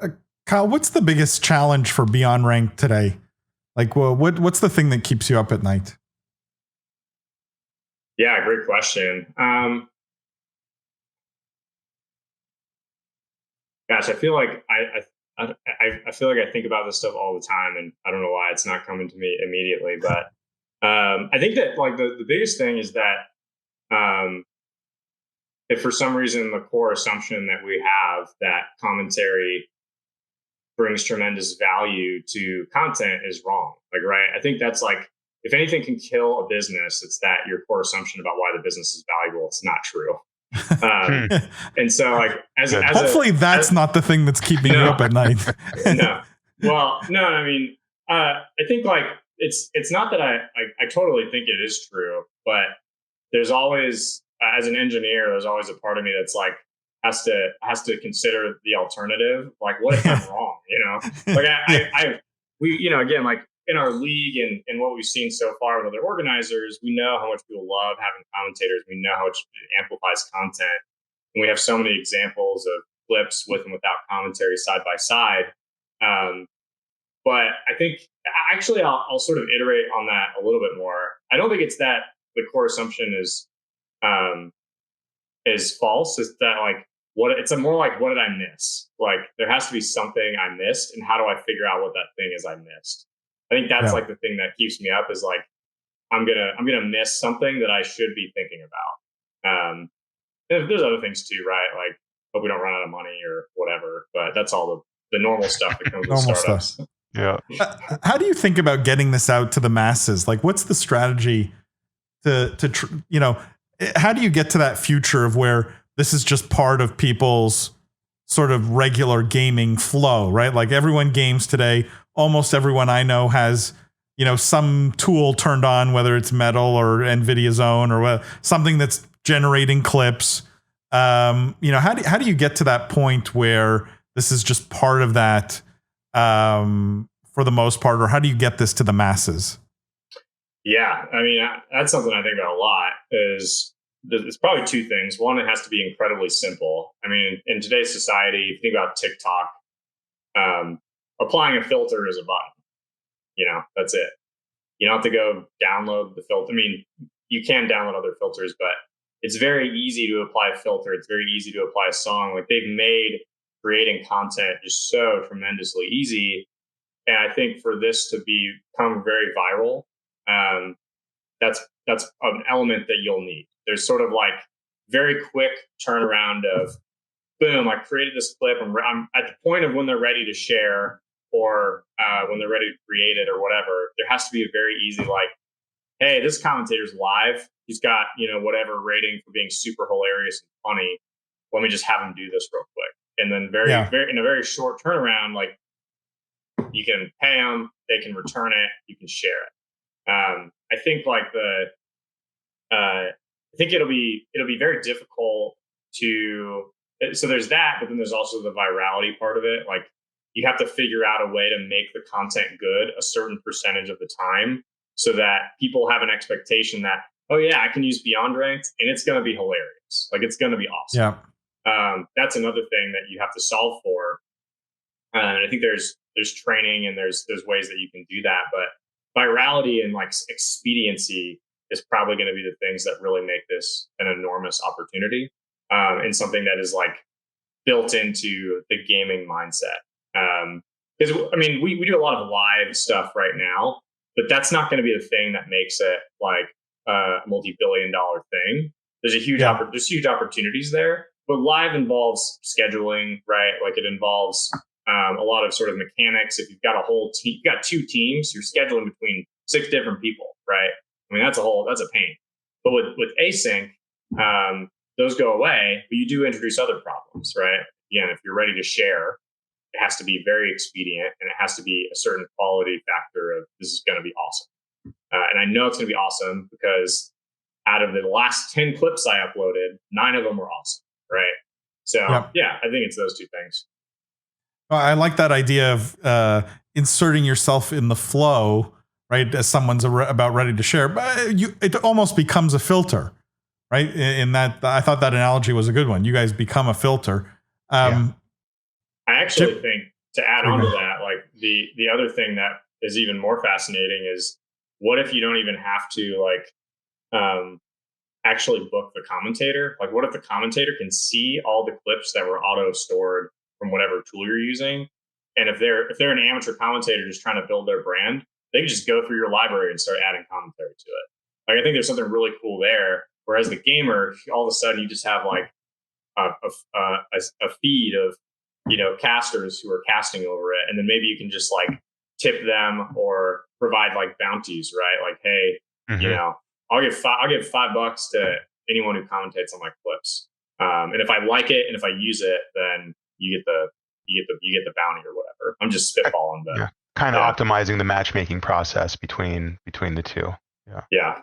out. Kyle, what's the biggest challenge for BeyondRanked today? Like, well, what's the thing that keeps you up at night? Yeah, great question. Gosh, I feel like I feel like I think about this stuff all the time, and I don't know why it's not coming to me immediately. But I think that like the biggest thing is that if for some reason the core assumption that we have that commentary brings tremendous value to content is wrong. Like, right? I think that's like, if anything can kill a business, it's that your core assumption about why the business is valuable. It's not true. And so like, hopefully that's not the thing that's keeping you up at night. No. Well, no, I mean, I think like, it's not that I totally think it is true, but there's always, as an engineer, there's always a part of me that's like, has to consider the alternative. Like, what if I'm wrong? Like we again, like in our league and what we've seen so far with other organizers, we know how much people love having commentators. We know how much it amplifies content, and we have so many examples of clips with and without commentary side by side. But I think actually I'll sort of iterate on that a little bit more. I don't think it's that the core assumption is is false. Is that like it's a more like, what did I miss? Like there has to be something I missed, and how do I figure out what that thing is I missed? I think that's like the thing that keeps me up is like, I'm gonna miss something that I should be thinking about. There's other things too, right? Like, hope we don't run out of money or whatever, but that's all the normal stuff that comes with startups. Stuff. Yeah. How do you think about getting this out to the masses? Like, what's the strategy how do you get to that future of where this is just part of people's sort of regular gaming flow, right? Like everyone games today. Almost everyone I know has, some tool turned on, whether it's Metal or NVIDIA Zone or something that's generating clips. How do you get to that point where this is just part of that for the most part, or how do you get this to the masses? Yeah, I mean, that's something I think about a lot. It's probably two things. One, it has to be incredibly simple. I mean, in today's society, if you think about TikTok, applying a filter is a button. That's it. You don't have to go download the filter. I mean, you can download other filters, but it's very easy to apply a filter. It's very easy to apply a song. Like they've made creating content just so tremendously easy. And I think for this to become very viral, that's an element that you'll need. There's sort of like very quick turnaround of boom, I created this clip. I'm at the point of when they're ready to share or when they're ready to create it or whatever. There has to be a very easy like, hey, this commentator's live. He's got, whatever rating for being super hilarious and funny. Let me just have him do this real quick. And then very in a very short turnaround, like you can pay them, they can return it, you can share it. I think like I think it'll be very difficult so there's that, but then there's also the virality part of it. Like you have to figure out a way to make the content good a certain percentage of the time so that people have an expectation that, oh yeah, I can use BeyondRanked and it's going to be hilarious. Like it's going to be awesome. Yeah. That's another thing that you have to solve for. And I think there's training and there's ways that you can do that, but virality and like expediency is probably going to be the things that really make this an enormous opportunity, and something that is like built into the gaming mindset. Because I mean, we do a lot of live stuff right now, but that's not going to be the thing that makes it like a multi-billion-dollar thing. There's huge opportunities there, but live involves scheduling, right? Like it involves a lot of sort of mechanics. If you've got a whole team, you've got two teams, you're scheduling between 6 different people, right? I mean, that's a pain. But with async, those go away, but you do introduce other problems, right? Again, if you're ready to share, it has to be very expedient and it has to be a certain quality factor of this is going to be awesome. And I know it's going to be awesome because out of the last 10 clips I uploaded, 9 of them were awesome, right? So yeah, I think it's those two things. I like that idea of inserting yourself in the flow, right? As someone's about ready to share, but it almost becomes a filter, right? In that, I thought that analogy was a good one. You guys become a filter. I actually think to add on to that, like the other thing that is even more fascinating is what if you don't even have to like actually book the commentator? Like what if the commentator can see all the clips that were auto stored from whatever tool you're using? And if they're an amateur commentator just trying to build their brand, they can just go through your library and start adding commentary to it. Like I think there's something really cool there. Whereas the gamer, all of a sudden you just have like a feed of casters who are casting over it, and then maybe you can just like tip them or provide like bounties, right? Like, hey, I'll give $5 to anyone who commentates on my clips, and if I like it and if I use it, then you get the bounty or whatever. I'm just spitballing, but kind of optimizing the matchmaking process between the two. Yeah.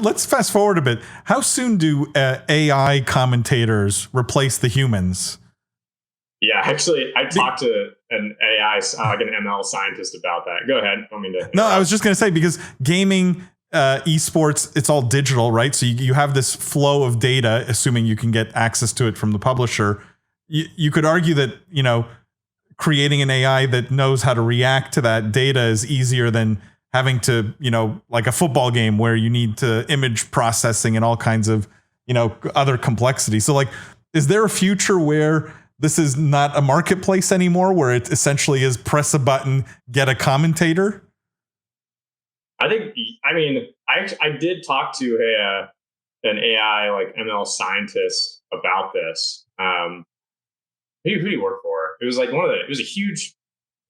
Let's fast forward a bit. How soon do AI commentators replace the humans? Yeah, actually, I talked to an AI, like an ML scientist about that. Go ahead. No, I was just going to say, because gaming, esports, it's all digital, right? So you have this flow of data, assuming you can get access to it from the publisher. You could argue that, creating an AI that knows how to react to that data is easier than having to, like a football game where you need to image processing and all kinds of, other complexity. So like, is there a future where this is not a marketplace anymore, where it essentially is press a button, get a commentator? I did talk to an AI like ML scientist about this. Who do you work for? It was like one of the huge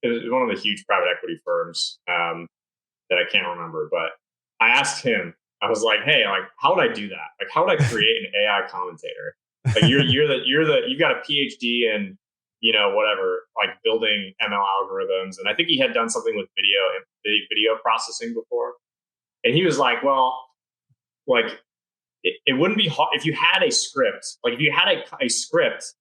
private equity firms that I can't remember. But I asked him, I was like, hey, like, how would I do that? Like, how would I create an AI commentator? Like, you've got a PhD in, whatever, like building ML algorithms. And I think he had done something with video processing before. And he was like, well, like, it wouldn't be hard if you had a script. Like, if you had a script,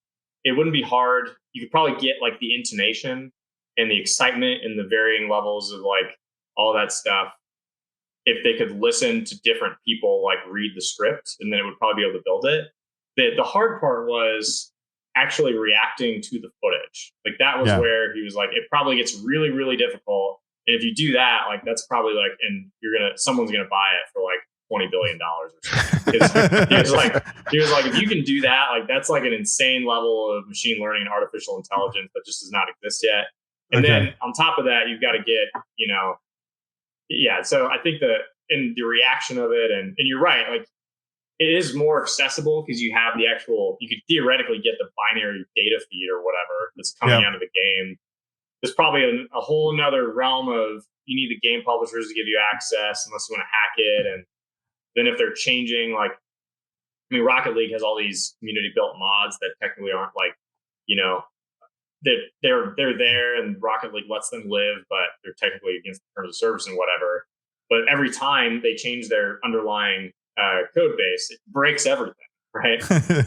it wouldn't be hard. You could probably get like the intonation and the excitement and the varying levels of like all that stuff if they could listen to different people like read the script, and then it would probably be able to build it. The hard part was actually reacting to the footage. Like that was where he was like, it probably gets really, really difficult. And if you do that, like that's probably like, and someone's gonna buy it for like $20 billion or something. He was like, if you can do that, like that's like an insane level of machine learning and artificial intelligence that just does not exist yet. And then on top of that, you've got to get, so I think in the reaction of it, and you're right, like it is more accessible because you have you could theoretically get the binary data feed or whatever that's coming out of the game. There's probably a whole another realm of you need the game publishers to give you access unless you want to hack it. And then if they're changing, like, I mean, Rocket League has all these community built mods that technically aren't like, they're there and Rocket League lets them live, but they're technically against the terms of service and whatever. But every time they change their underlying code base, it breaks everything, right?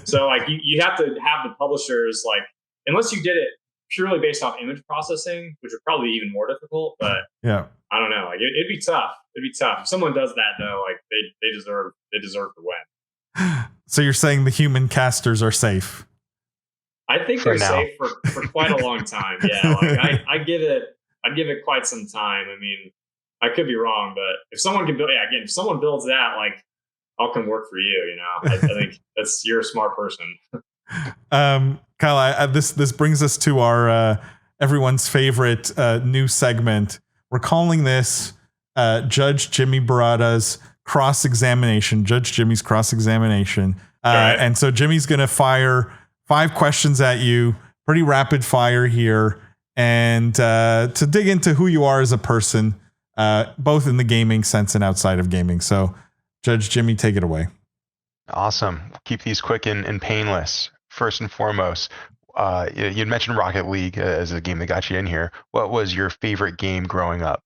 So like you have to have the publishers, like, unless you did it purely based off image processing, which would probably be even more difficult. But I don't know. Like it'd be tough. It'd be tough. If someone does that though, like they deserve to win. So you're saying the human casters are safe? I think they're safe for quite a long time. Yeah, like I'd give it quite some time. I mean, I could be wrong, but if someone can build, if someone builds that, like I'll come work for you. I think you're a smart person. Kyle, this brings us to our everyone's favorite new segment. We're calling this Judge Jimmy Baratta's cross-examination. Judge Jimmy's cross-examination. Right. And so Jimmy's going to fire 5 questions at you, pretty rapid fire here, and to dig into who you are as a person, both in the gaming sense and outside of gaming. So, Judge Jimmy, take it away. Awesome. Keep these quick and painless. First and foremost, you'd mentioned Rocket League as a game that got you in here. What was your favorite game growing up?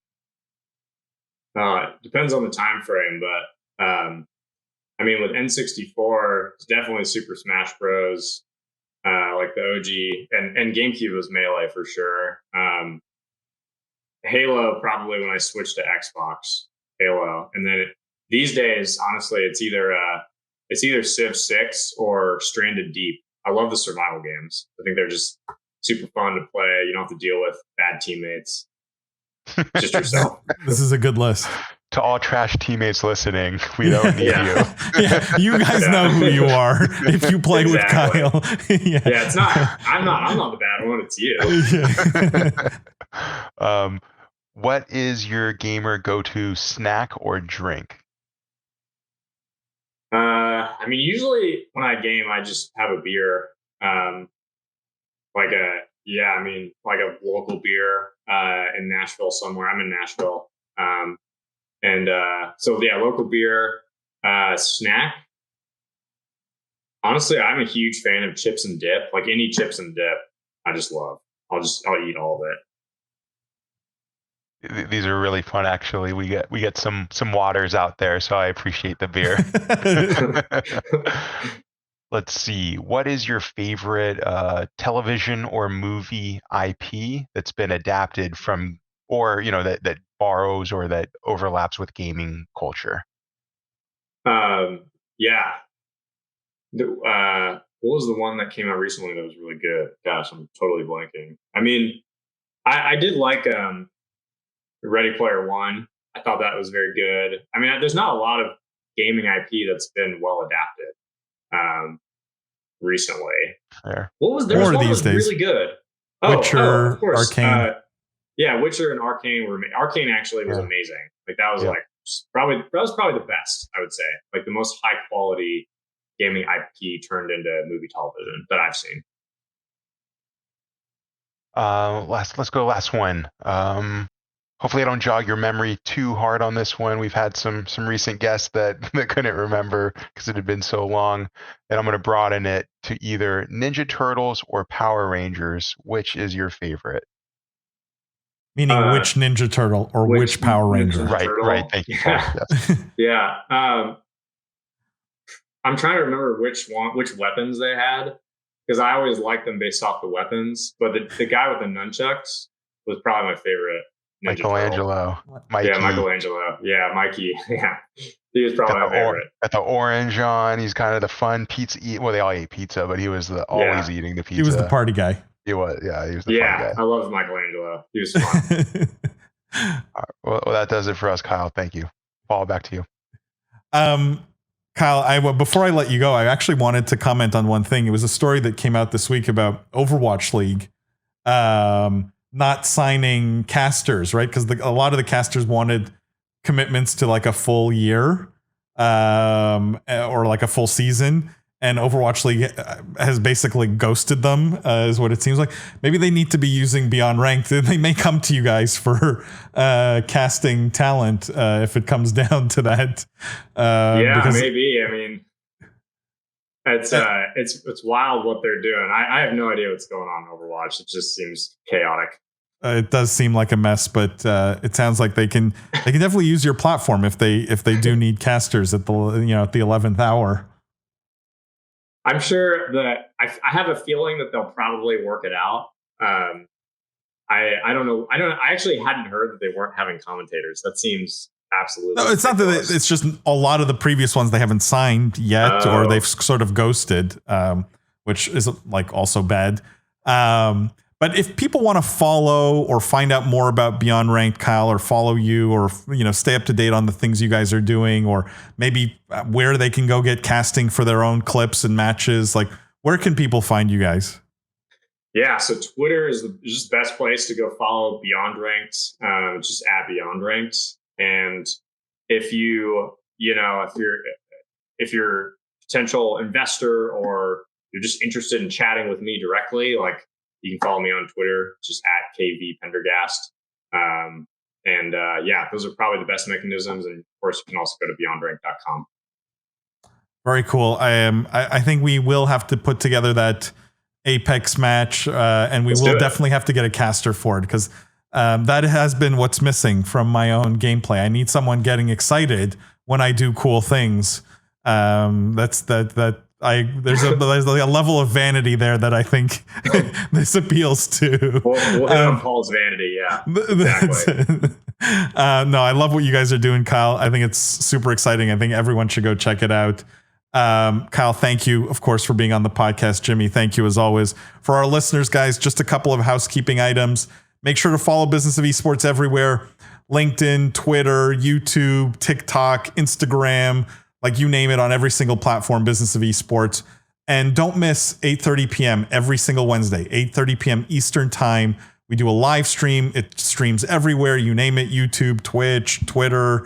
It depends on the time frame, but I mean, with N64, it's definitely Super Smash Bros. Like the OG, and GameCube was Melee for sure. Halo, probably when I switched to Xbox, Halo, and then these days, honestly, it's either Civ 6 or Stranded Deep. I love the survival games. I think they're just super fun to play. You don't have to deal with bad teammates. Just yourself. This is a good list. To all trash teammates listening, we don't need you. You guys know who you are if you play with Kyle. It's not. I'm not the bad one. It's you. What is your gamer go-to snack or drink? I mean, usually when I game, I just have a beer. Like a local beer in Nashville somewhere. I'm in Nashville. Local beer, snack. Honestly, I'm a huge fan of chips and dip. Like any chips and dip, I just love. I'll eat all of it. These are really fun, actually. We get some waters out there, so I appreciate the beer. Let's see. What is your favorite television or movie IP that's been adapted from, or that borrows or that overlaps with gaming culture? What was the one that came out recently that was really good? Gosh, I'm totally blanking. I mean, I did like Ready Player One. I thought that was very good. I mean, there's not a lot of gaming IP that's been well adapted recently. Fair. What was there? More Was these days. really good. Witcher, of course. Arcane. Yeah, Witcher and Arcane were Arcane actually was amazing. Like that was probably the best, I would say. Like the most high quality gaming IP turned into movie television that I've seen. Let's go last one. Hopefully I don't jog your memory too hard on this one. We've had some recent guests that couldn't remember because it had been so long. And I'm going to broaden it to either Ninja Turtles or Power Rangers. Which is your favorite? Meaning which Ninja Turtle or which Power Ranger? Right. Thank you. Yes. Yeah. I'm trying to remember which weapons they had, because I always liked them based off the weapons. But the guy with the nunchucks was probably my favorite. Michelangelo. Mikey. Yeah, Michelangelo. Yeah, Mikey. Yeah, he was probably my favorite. Got the orange on. He's kind of the fun pizza eat. Well, they all ate pizza, but he was always eating the pizza. He was the party guy. He was. Yeah, he was the fun guy. I love Michelangelo. He was fun. All right, well, that does it for us, Kyle. Thank you. Paul, back to you. Kyle, before I let you go, I actually wanted to comment on one thing. It was a story that came out this week about Overwatch League not signing casters, right? Because a lot of the casters wanted commitments to like a full year or like a full season. And Overwatch League has basically ghosted them, is what it seems like. Maybe they need to be using BeyondRanked. They may come to you guys for casting talent if it comes down to that. Maybe. I mean, it's wild what they're doing. I have no idea what's going on in Overwatch. It just seems chaotic. It does seem like a mess, but it sounds like they can definitely use your platform if they do need casters at the 11th hour. I'm sure that I have a feeling that they'll probably work it out. I don't know. I actually hadn't heard that they weren't having commentators. That seems absolutely. No, it's ridiculous. Not that it's just a lot of the previous ones they haven't signed yet, or they've sort of ghosted, which is like also bad. But if people want to follow or find out more about BeyondRanked, Kyle, or follow you, or stay up to date on the things you guys are doing, or maybe where they can go get casting for their own clips and matches, like where can people find you guys? Yeah, so Twitter is just the best place to go follow BeyondRanked. Just at BeyondRanked, and if you're a potential investor or you're just interested in chatting with me directly, like. You can follow me on Twitter, just at KV Pendergast. Those are probably the best mechanisms. And of course, you can also go to beyondranked.com. Very cool. I think we will have to put together that Apex match, and we will definitely have to get a caster for it, because that has been what's missing from my own gameplay. I need someone getting excited when I do cool things. There's a level of vanity there that I think this appeals to. We'll hit on Paul's vanity, yeah. Exactly. No, I love what you guys are doing, Kyle. I think it's super exciting. I think everyone should go check it out. Kyle, thank you, of course, for being on the podcast. Jimmy, thank you as always. For our listeners, guys, just a couple of housekeeping items. Make sure to follow Business of Esports everywhere. LinkedIn, Twitter, YouTube, TikTok, Instagram, like you name it, on every single platform, Business of Esports. And don't miss 8:30 p.m. every single Wednesday, 8:30 p.m. Eastern time. We do a live stream. It streams everywhere. You name it, YouTube, Twitch, Twitter,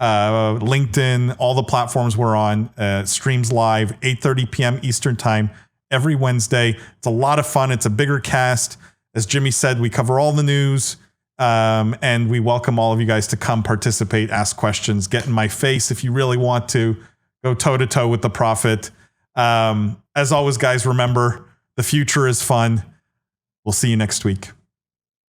LinkedIn, all the platforms we're on. Streams live, 8:30 p.m. Eastern time every Wednesday. It's a lot of fun. It's a bigger cast. As Jimmy said, we cover all the news. And we welcome all of you guys to come participate, ask questions, get in my face if you really want to, go toe to toe with the prophet. As always, guys, remember, the future is fun. We'll see you next week.